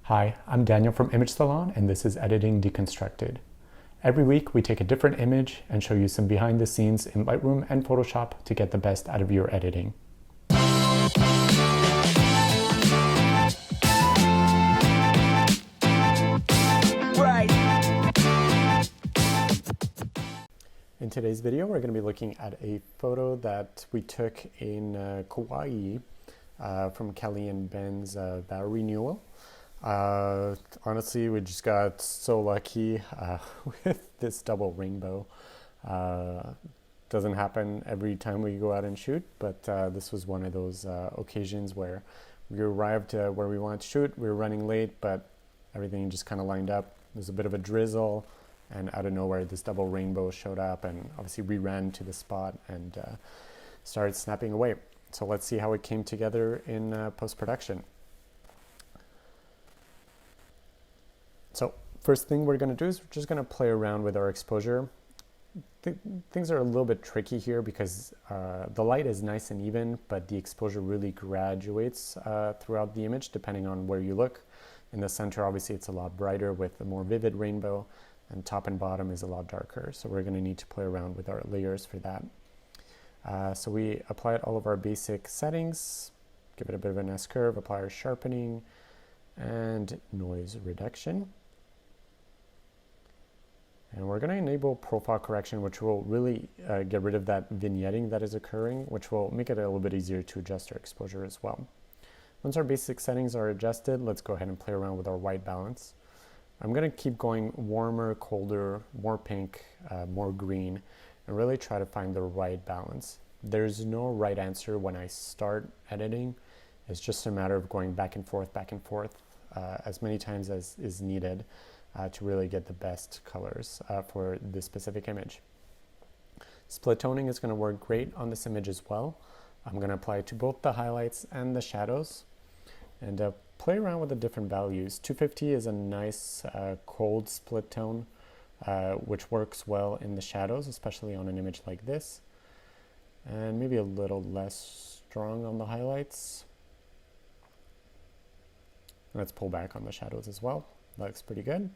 Hi, I'm Daniel from Image Salon, and this is Editing Deconstructed. Every week, we take a different image and show you some behind the scenes in Lightroom and Photoshop to get the best out of your editing. In today's video, we're going to be looking at a photo that we took in Kauai from Kelly and Ben's vow renewal. Honestly, we just got so lucky with this double rainbow. Doesn't happen every time we go out and shoot, but this was one of those occasions where we arrived where we wanted to shoot. We were running late, but everything just kind of lined up. There's a bit of a drizzle, and out of nowhere, this double rainbow showed up, and obviously we ran to the spot and started snapping away. So let's see how it came together in post-production. So first thing we're going to do is we're just going to play around with our exposure. Things are a little bit tricky here because the light is nice and even, but the exposure really graduates throughout the image depending on where you look. In the center, obviously, it's a lot brighter with a more vivid rainbow, and top and bottom is a lot darker. So we're going to need to play around with our layers for that. So we applied all of our basic settings, give it a bit of an S-curve, apply our sharpening and noise reduction. And we're going to enable profile correction, which will really get rid of that vignetting that is occurring, which will make it a little bit easier to adjust our exposure as well. Once our basic settings are adjusted, let's go ahead and play around with our white balance. I'm going to keep going warmer, colder, more pink, more green, and really try to find the right balance. There's no right answer when I start editing. It's just a matter of going back and forth, as many times as is needed to really get the best colors for this specific image. Split toning is going to work great on this image as well. I'm going to apply it to both the highlights and the shadows and play around with the different values. 250 is a nice cold split tone, which works well in the shadows, especially on an image like this. And maybe a little less strong on the highlights. Let's pull back on the shadows as well. That looks pretty good.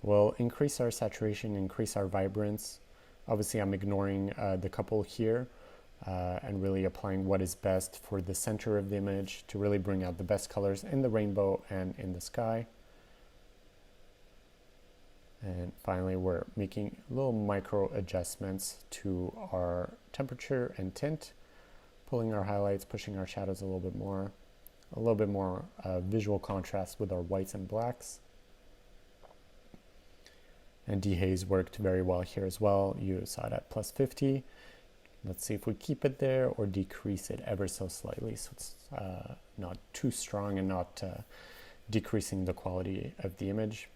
We'll increase our saturation, increase our vibrance. Obviously, I'm ignoring the couple here and really applying what is best for the center of the image to really bring out the best colors in the rainbow and in the sky. And finally, we're making little micro adjustments to our temperature and tint, pulling our highlights, pushing our shadows a little bit more visual contrast with our whites and blacks. And dehaze worked very well here as well. You saw it at plus 50. Let's see if we keep it there or decrease it ever so slightly so it's not too strong and not decreasing the quality of the image.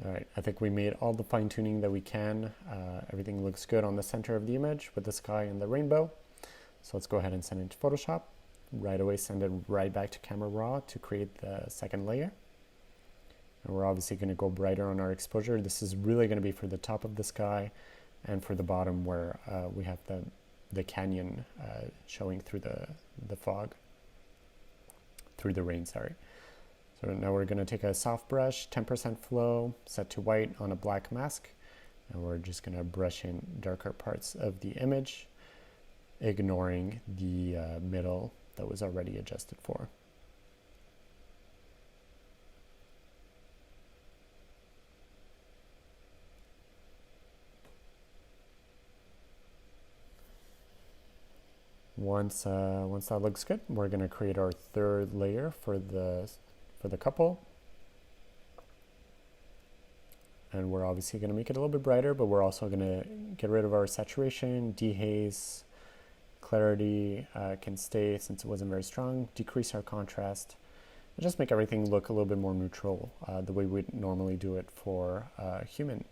All right, I think we made all the fine tuning that we can. Everything looks good on the center of the image with the sky and the rainbow. So let's go ahead and send it to Photoshop. Right away, send it right back to Camera Raw to create the second layer. And we're obviously going to go brighter on our exposure. This is really going to be for the top of the sky and for the bottom where we have the canyon showing through the fog, through the rain, sorry. So now we're going to take a soft brush, 10% flow, set to white on a black mask, and we're just going to brush in darker parts of the image, ignoring the middle that was already adjusted for. Once that looks good, we're going to create our third layer for the couple. And we're obviously going to make it a little bit brighter, but we're also going to get rid of our saturation, dehaze, clarity can stay since it wasn't very strong, decrease our contrast, and just make everything look a little bit more neutral the way we'd normally do it for human.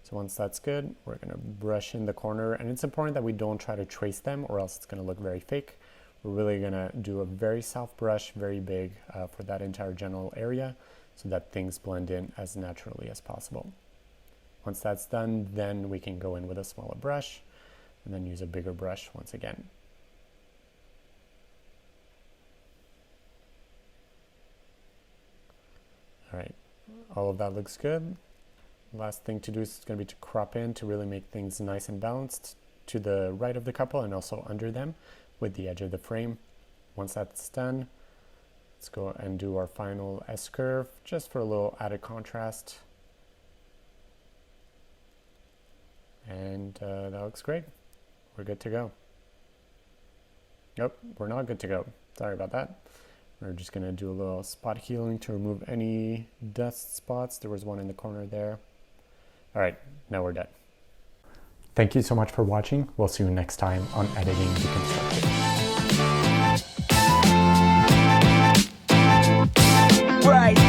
So once that's good, we're going to brush in the corner, and it's important that we don't try to trace them or else it's going to look very fake. We're really going to do a very soft brush, very big for that entire general area so that things blend in as naturally as possible. Once that's done, then we can go in with a smaller brush and then use a bigger brush once again. All right, all of that looks good. Last thing to do is going to be to crop in to really make things nice and balanced to the right of the couple and also under them with the edge of the frame. Once that's done, let's go and do our final S-curve just for a little added contrast. And that looks great. We're good to go. Nope, we're not good to go. Sorry about that. We're just going to do a little spot healing to remove any dust spots. There was one in the corner there. All right, now we're done. Thank you so much for watching. We'll see you next time on Editing Deconstructed. Right.